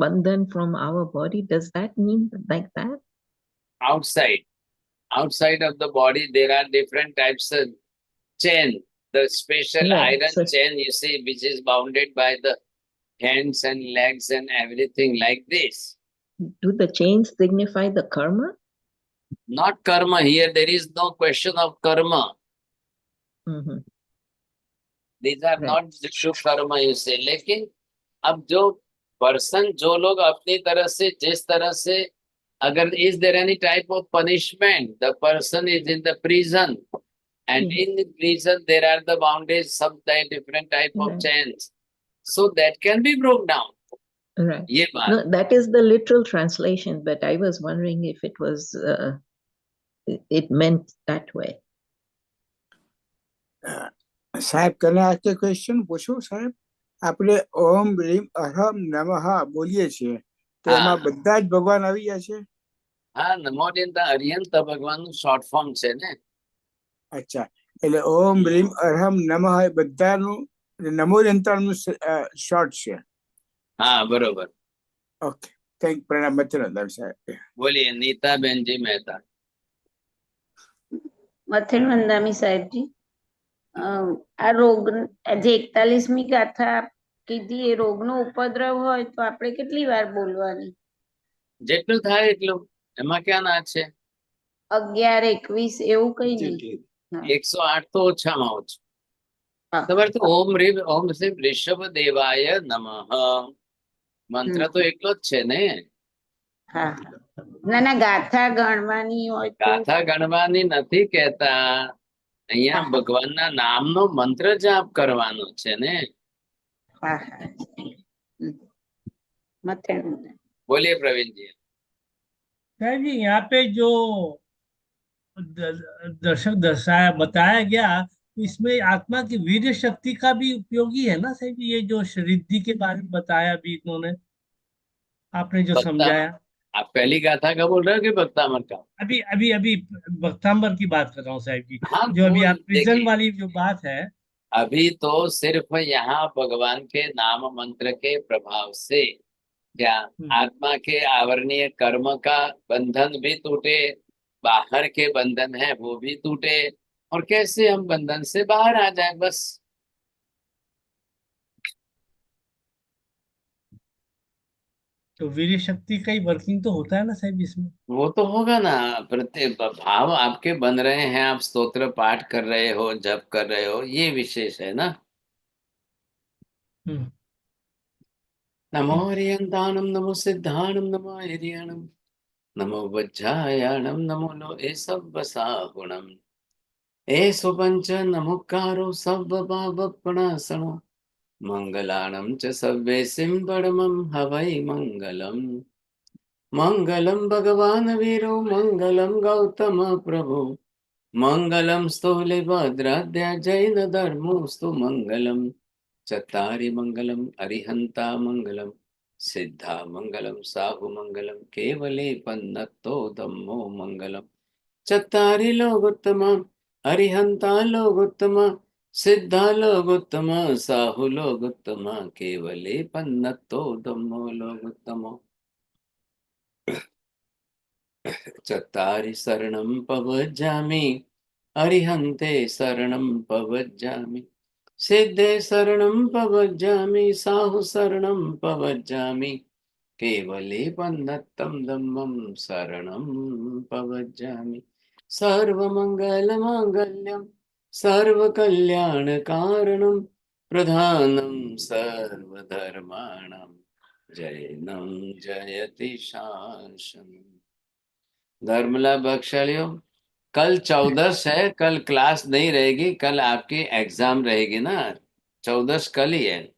bandhan from our body? Does that mean like that? Outside of the body there are different types of chain, the special Right. iron So, chain you see, which is bounded by the hands and legs and everything like this. do the chains signify the karma? Not karma, here there is no question of karma. Mm-hmm. These are Right. not जिसु कर्म you say। लेकिन अब जो person, जो लोग अपनी तरह से जिस तरह से, अगर is there any type of punishment, the person is in the prison and in the prison there are the boundaries, some different type of Right. chains, so that can be broke down। Right. ये बात No, that is the literal translation, but I was wondering if it was it meant that way. સાહેબ કને આ કે question પૂછું સાહેબ? આપણે ઓમ બ્રીમ અહમ નમઃ બોલીએ છીએ તો એમાં हाँ બધા જ ભગવાન આવી જાય છે? हाँ, નમો અર્યંત ભગવાનનું શોર્ટ ફોર્મ છે ને। અચ્છા, એટલે ઓમ બ્રીમ અહમ નમઃ એ બધાનું નમો યંત્રનું શોર્ટ છે। हाँ बरोबर। ઓકે, થેન્ક પ્રણામ મથુરાદાસ સાહેબ। बोलिए नीताबेन जी मेहता। મથેર વંદામી સાહેબજી, આ રોગ જે 41મી ગાથા કીધી એ રોગનો ઉપદ્રવ હોય તો આપણે કેટલી વાર બોલવાની? જેટલું થાય એટલું, એમાં ક્યાં ના છે? 11, 21 એવું કઈ નહીં? 108 તો ઓછામાં ઓછું। હા. ખબર તો ઓમ શ્રી ઋષભ દેવાય નમઃ મંત્ર તો એકલો જ છે ને। હા, ના ના, ગાથા ગણવાની હોય તો ગાથા ગણવાની નથી કહેતા, અહીંયા હા. ભગવાનના નામનો મંત્ર જાપ કરવાનો છે ને। હા હા મથેર વંદા। બોલીએ પ્રવીણ जी। साहब जी, यहाँ पे जो दर्शक दर्शाया बताया गया, इसमें आत्मा की वीर्य शक्ति का भी उपयोगी है ना साहब जी? ये जो रिद्धि के बारे में बताया अभी इन्होंने, आपने जो भक्ता, समझाया आप पहली गाथा का बोल रहे हो कि भक्तामर का? अभी अभी अभी भक्तांबर की बात कर रहा हूँ साहब जी। हाँ, जो अभी तो आप प्रिजन देखिए, वाली जो बात है, अभी तो सिर्फ यहाँ भगवान के नाम मंत्र के प्रभाव से क्या आत्मा के आवरणीय कर्म का बंधन भी टूटे, बाहर के बंधन है वो भी टूटे, और कैसे हम बंधन से बाहर आ जाए, बस। तो वीर्य शक्ति का ही वर्किंग तो होता है ना साहब इसमें? वो तो होगा ना, प्रत्येक भाव आपके बन रहे हैं, आप स्तोत्र पाठ कर रहे हो, जप कर रहे हो, ये विशेष है ना। हम्म। नमो हरियंताणम, नमो सिद्धाणम, नमो हिरियणम, नमो वज्रायणम, नमो लो ए सब साहुणम, ए सुपंच नमुकारो सब पापप्रणाशनो, मंगलाणं च सव्येसिं परमं हवै मंगलम्। मंगलम भगवान वीरो, मंगलम गौतम प्रभु, मंगलम स्थूलिभद्राद्या जैन धर्मोस्तु मंगलम। चत्तारि मंगलम अरिहंता मंगलम, सिद्धा मंगलम साहु मंगलम, केवले पन्नतो धम्मो मंगलम। चत्तारि लोकोत्तम अरिहंता लोकोत्तम, सिद्धा लोकोत्तम साहु लोकोत्तम, केवले पन्नतो धम्मो लोकोत्तम। चत्तारि शरणं पवज्जामि, अरिहन्ते शरणं पवज्जामि, सिद्धे शरणं पवज्जामि, साहु शरणं पवज्जामि, केवले पन्नतं धम्मं शरणं पवज्जामि। सर्वमङ्गलमाङ्गल्यं सर्वकल्याणकारणं प्रधानं सर्वधर्माणां जैनं जयति शासनम्। धर्मला बख्शलियो, कल 14 है, कल क्लास नहीं रहेगी, कल आपकी एग्जाम रहेगी ना, 14 कल ही है।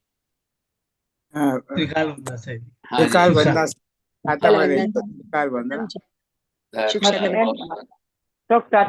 हाँ, त्रिकाल वंदना साहेब जी। हाँ जी, त्रिकाल वंदना आता कल मध्ये आनंद त्रिकाल वंदना धन्यवाद। तो